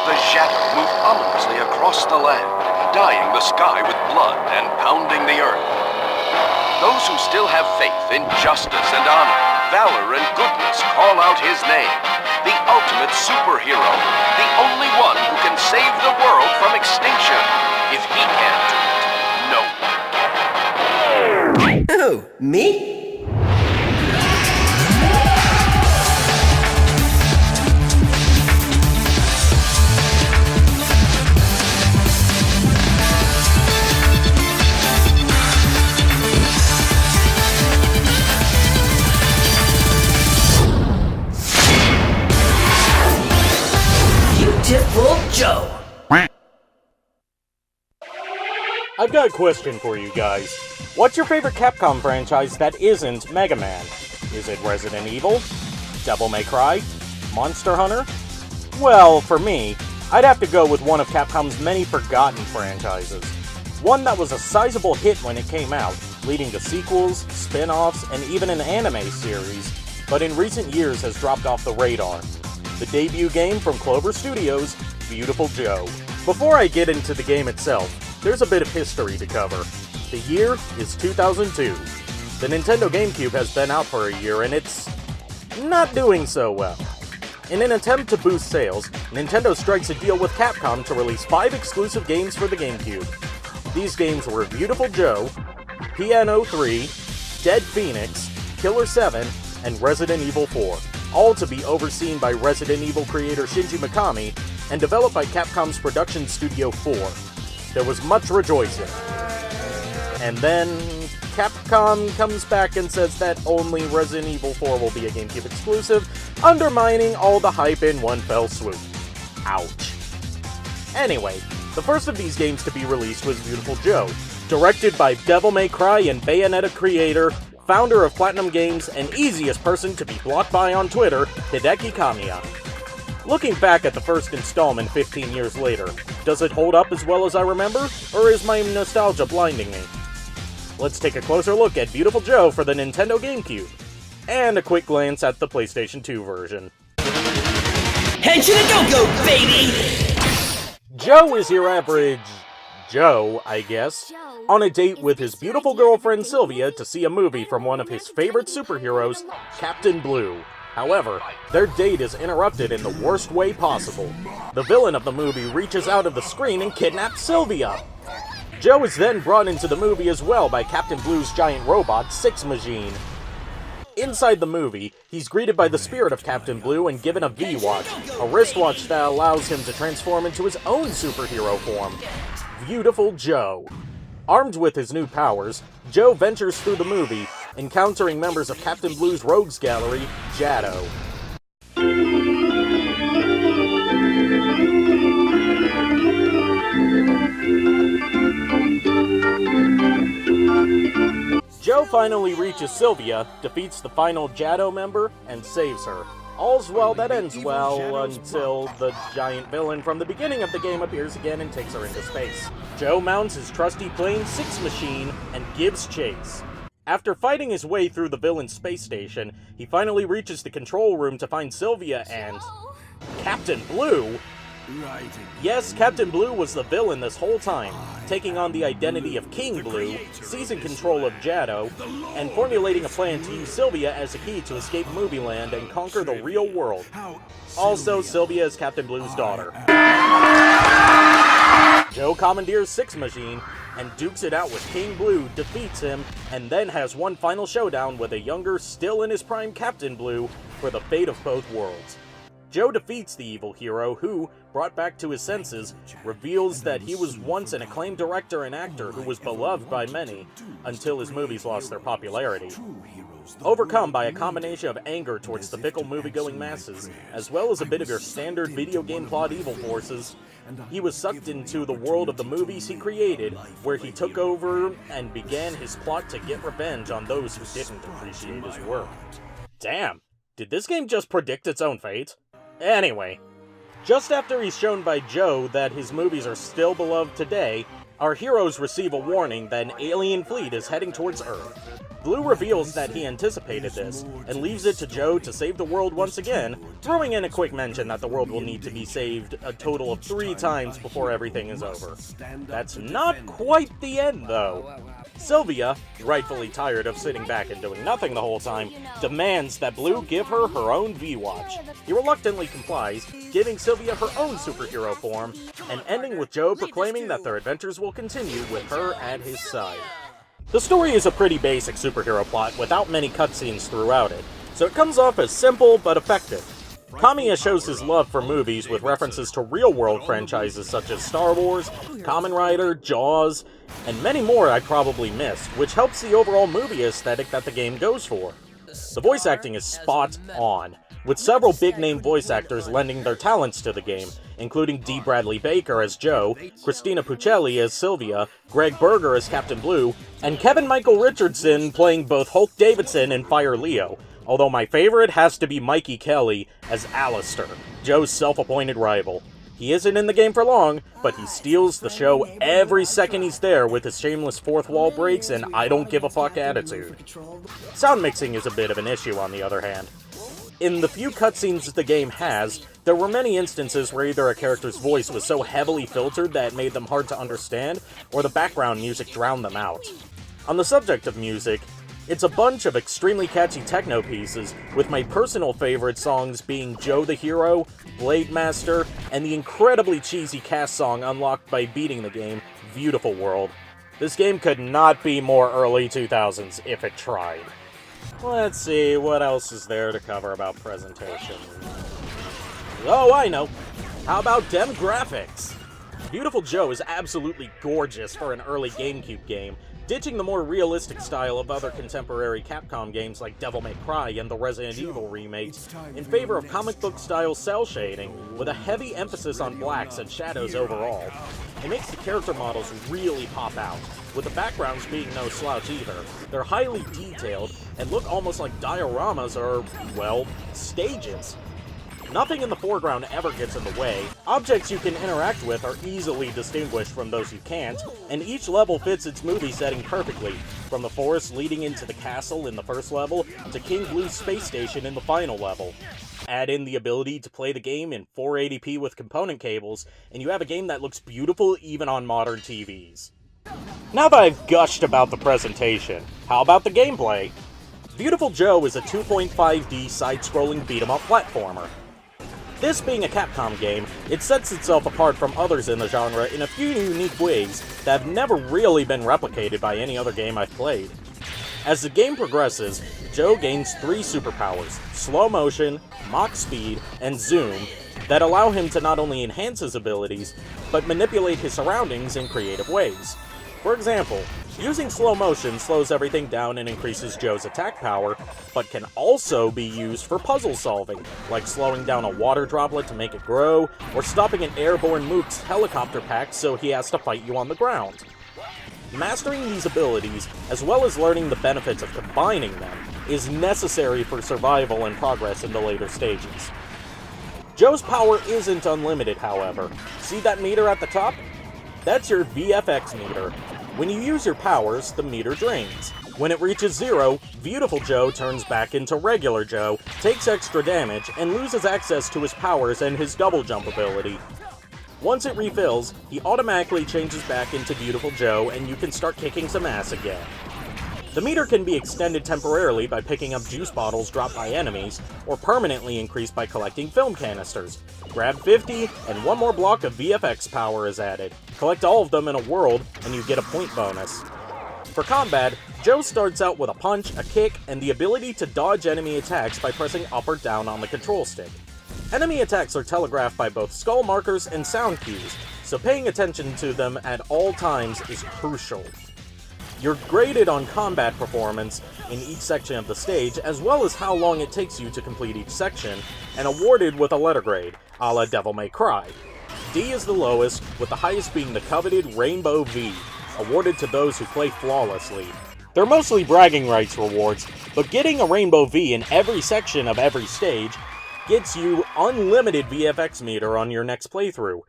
The shadow moved ominously across the land, dyeing the sky with blood and pounding the earth. Those who still have faith in justice and honor, valor and goodness call out his name. The ultimate superhero. The only one who can save the world from extinction. If he can't do it, no one can. Oh, me? Viewtiful Joe. I've got a question for you guys. What's your favorite Capcom franchise that isn't Mega Man? Is it Resident Evil? Devil May Cry? Monster Hunter? Well, for me, I'd have to go with one of Capcom's many forgotten franchises. One that was a sizable hit when it came out, leading to sequels, spin-offs, and even an anime series, but in recent years has dropped off the radar. The debut game from Clover Studios, Viewtiful Joe. Before I get into the game itself, there's a bit of history to cover. The year is 2002. The Nintendo GameCube has been out for a year and it's not doing so well. In an attempt to boost sales, Nintendo strikes a deal with Capcom to release 5 exclusive games for the GameCube. These games were Viewtiful Joe, Piano 3, Dead Phoenix, Killer 7, and Resident Evil 4, all to be overseen by Resident Evil creator Shinji Mikami and developed by Capcom's production studio 4. There was much rejoicing. And then Capcom comes back and says that only Resident Evil 4 will be a GameCube exclusive, undermining all the hype in one fell swoop. Ouch. Anyway, the first of these games to be released was Viewtiful Joe, directed by Devil May Cry and Bayonetta creator, founder of Platinum Games, and easiest person to be blocked by on Twitter, Hideki Kamiya. Looking back at the first installment 15 years later, does it hold up as well as I remember, or is my nostalgia blinding me? Let's take a closer look at Viewtiful Joe for the Nintendo GameCube, and a quick glance at the PlayStation 2 version. Head to the go-go, baby! Joe is your average Joe, I guess, on a date with his beautiful girlfriend Sylvia to see a movie from one of his favorite superheroes, Captain Blue. However, their date is interrupted in the worst way possible. The villain of the movie reaches out of the screen and kidnaps Sylvia. Joe is then brought into the movie as well by Captain Blue's giant robot, Six Machine. Inside the movie, he's greeted by the spirit of Captain Blue and given a V-Watch, a wristwatch that allows him to transform into his own superhero form, Viewtiful Joe. Armed with his new powers, Joe ventures through the movie, encountering members of Captain Blue's rogues gallery, Jado. Joe finally reaches Sylvia, defeats the final Jado member, and saves her. All's well that ends well, until the giant villain from the beginning of the game appears again and takes her into space. Joe mounts his trusty plane Six Machine and gives chase. After fighting his way through the villain's space station, he finally reaches the control room to find Sylvia and Captain Blue. Yes, Captain Blue was the villain this whole time, taking on the identity of King Blue, seizing control of Jado, and formulating a plan to use Sylvia as a key to escape Movie Land and conquer the real world. Also, Sylvia is Captain Blue's daughter. Joe commandeers Six Machine and dukes it out with King Blue, defeats him, and then has one final showdown with a younger, still in his prime Captain Blue for the fate of both worlds. Joe defeats the evil hero who, brought back to his senses, reveals that he was once an acclaimed director and actor who was beloved by many, until his movies lost their popularity. Overcome by a combination of anger towards the fickle movie-going masses, as well as a bit of your standard video game plot evil forces, he was sucked into the world of the movies he created, where he took over and began his plot to get revenge on those who didn't appreciate his work. Damn, did this game just predict its own fate? Anyway, just after he's shown by Joe that his movies are still beloved today, our heroes receive a warning that an alien fleet is heading towards Earth. Blue reveals that he anticipated this, and leaves it to Joe to save the world once again, throwing in a quick mention that the world will need to be saved a total of 3 times before everything is over. That's not quite the end, though. Sylvia, rightfully tired of sitting back and doing nothing the whole time, demands that Blue give her her own V-Watch. He reluctantly complies, giving Sylvia her own superhero form, and ending with Joe proclaiming that their adventures will continue with her at his side. The story is a pretty basic superhero plot without many cutscenes throughout it, so it comes off as simple but effective. Kamiya shows his love for movies with references to real-world franchises such as Star Wars, Kamen Rider, Jaws, and many more I probably missed, which helps the overall movie aesthetic that the game goes for. The voice acting is spot on, with several big-name voice actors lending their talents to the game, including D. Bradley Baker as Joe, Christina Puccelli as Sylvia, Greg Berger as Captain Blue, and Kevin Michael Richardson playing both Hulk Davidson and Fire Leo, although my favorite has to be Mikey Kelly as Alistair, Joe's self-appointed rival. He isn't in the game for long, but he steals the show every second he's there with his shameless fourth wall breaks and I don't give a fuck attitude. Sound mixing is a bit of an issue on the other hand. In the few cutscenes the game has, there were many instances where either a character's voice was so heavily filtered that it made them hard to understand, or the background music drowned them out. On the subject of music, it's a bunch of extremely catchy techno pieces, with my personal favorite songs being Joe the Hero, Blade Master, and the incredibly cheesy cast song unlocked by beating the game, Viewtiful World. This game could not be more early 2000s if it tried. Let's see, what else is there to cover about presentation? Oh, I know! How about dem graphics? Viewtiful Joe is absolutely gorgeous for an early GameCube game, ditching the more realistic style of other contemporary Capcom games like Devil May Cry and the Resident Evil remakes, in favor of comic book style cel shading, with a heavy emphasis on blacks and shadows overall. It makes the character models really pop out, with the backgrounds being no slouch either. They're highly detailed, and look almost like dioramas or, well, stages. Nothing in the foreground ever gets in the way, objects you can interact with are easily distinguished from those you can't, and each level fits its movie setting perfectly, from the forest leading into the castle in the first level, to King Blue's space station in the final level. Add in the ability to play the game in 480p with component cables, and you have a game that looks beautiful even on modern TVs. Now that I've gushed about the presentation, how about the gameplay? Viewtiful Joe is a 2.5D side-scrolling beat-em-up platformer. This being a Capcom game, it sets itself apart from others in the genre in a few unique ways that have never really been replicated by any other game I've played. As the game progresses, Joe gains 3 superpowers, slow motion, Mach speed, and zoom, that allow him to not only enhance his abilities, but manipulate his surroundings in creative ways. For example, using slow motion slows everything down and increases Joe's attack power, but can also be used for puzzle solving, like slowing down a water droplet to make it grow, or stopping an airborne mook's helicopter pack so he has to fight you on the ground. Mastering these abilities, as well as learning the benefits of combining them, is necessary for survival and progress in the later stages. Joe's power isn't unlimited, however. See that meter at the top? That's your VFX meter. When you use your powers, the meter drains. When it reaches 0, Viewtiful Joe turns back into regular Joe, takes extra damage, and loses access to his powers and his double jump ability. Once it refills, he automatically changes back into Viewtiful Joe, and you can start kicking some ass again. The meter can be extended temporarily by picking up juice bottles dropped by enemies, or permanently increased by collecting film canisters. Grab 50, and one more block of VFX power is added. Collect all of them in a world, and you get a point bonus. For combat, Joe starts out with a punch, a kick, and the ability to dodge enemy attacks by pressing up or down on the control stick. Enemy attacks are telegraphed by both skull markers and sound cues, so paying attention to them at all times is crucial. You're graded on combat performance in each section of the stage, as well as how long it takes you to complete each section, and awarded with a letter grade, a la Devil May Cry. D is the lowest, with the highest being the coveted Rainbow V, awarded to those who play flawlessly. They're mostly bragging rights rewards, but getting a Rainbow V in every section of every stage gets you unlimited VFX meter on your next playthrough.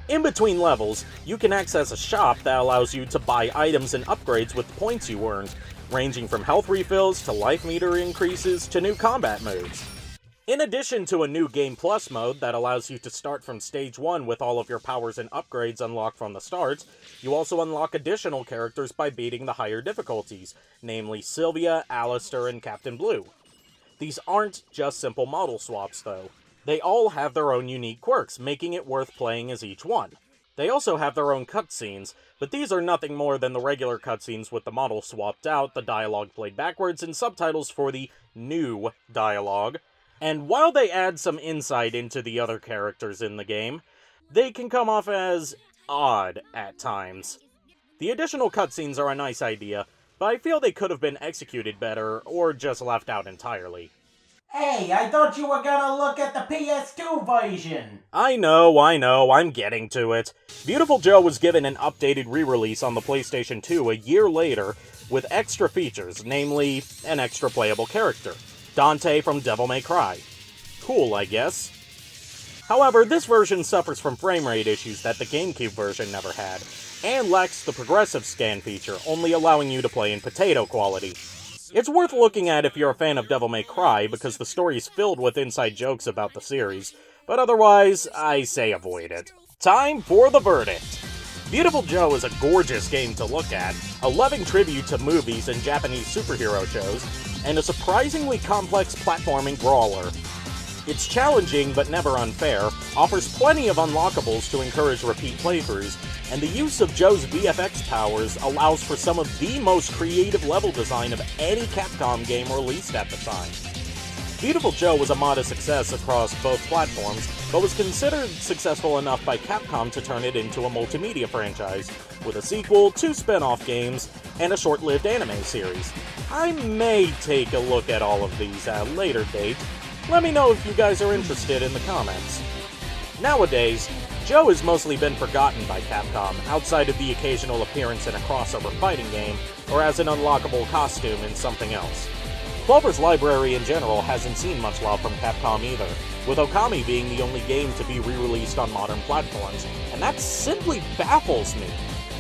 In between levels, you can access a shop that allows you to buy items and upgrades with the points you earned, ranging from health refills to life meter increases to new combat moves. In addition to a new Game Plus mode that allows you to start from Stage 1 with all of your powers and upgrades unlocked from the start, you also unlock additional characters by beating the higher difficulties, namely Sylvia, Alistair, and Captain Blue. These aren't just simple model swaps, though. They all have their own unique quirks, making it worth playing as each one. They also have their own cutscenes, but these are nothing more than the regular cutscenes with the model swapped out, the dialogue played backwards, and subtitles for the new dialogue. And while they add some insight into the other characters in the game, they can come off as odd at times. The additional cutscenes are a nice idea, but I feel they could have been executed better, or just left out entirely. Hey, I thought you were gonna look at the PS2 version! I know, I'm getting to it. Viewtiful Joe was given an updated re-release on the PlayStation 2 a year later, with extra features, namely, an extra playable character. Dante from Devil May Cry. Cool, I guess. However, this version suffers from frame rate issues that the GameCube version never had, and lacks the progressive scan feature, only allowing you to play in potato quality. It's worth looking at if you're a fan of Devil May Cry, because the story is filled with inside jokes about the series, but otherwise, I say avoid it. Time for the verdict! Viewtiful Joe is a gorgeous game to look at, a loving tribute to movies and Japanese superhero shows, and a surprisingly complex platforming brawler. It's challenging but never unfair, offers plenty of unlockables to encourage repeat playthroughs, and the use of Joe's VFX powers allows for some of the most creative level design of any Capcom game released at the time. Viewtiful Joe was a modest success across both platforms, but was considered successful enough by Capcom to turn it into a multimedia franchise, with a sequel, 2 spin-off games, and a short-lived anime series. I may take a look at all of these at a later date. Let me know if you guys are interested in the comments. Nowadays, Joe has mostly been forgotten by Capcom, outside of the occasional appearance in a crossover fighting game, or as an unlockable costume in something else. Clover's library in general hasn't seen much love from Capcom either, with Okami being the only game to be re-released on modern platforms, and that simply baffles me.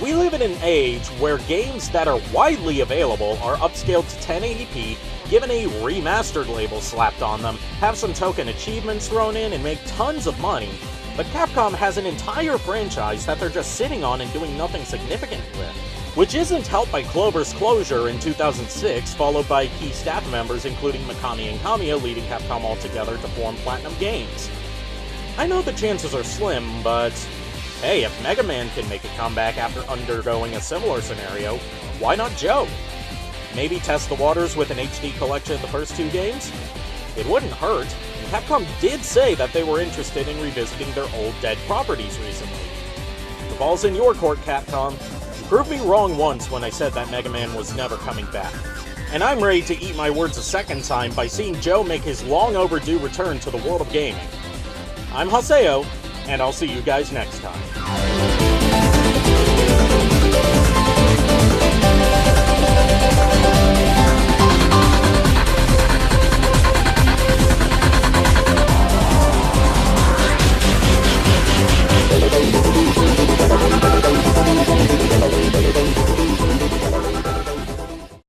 We live in an age where games that are widely available are upscaled to 1080p, given a remastered label slapped on them, have some token achievements thrown in, and make tons of money, but Capcom has an entire franchise that they're just sitting on and doing nothing significant with. Which isn't helped by Clover's closure in 2006, followed by key staff members including Mikami and Kamiya leaving Capcom altogether to form Platinum Games. I know the chances are slim, but hey, if Mega Man can make a comeback after undergoing a similar scenario, why not Joe? Maybe test the waters with an HD collection of the first 2 games? It wouldn't hurt, and Capcom did say that they were interested in revisiting their old dead properties recently. The ball's in your court, Capcom. You proved me wrong once when I said that Mega Man was never coming back. And I'm ready to eat my words a second time by seeing Joe make his long overdue return to the world of gaming. I'm Haseo, and I'll see you guys next time.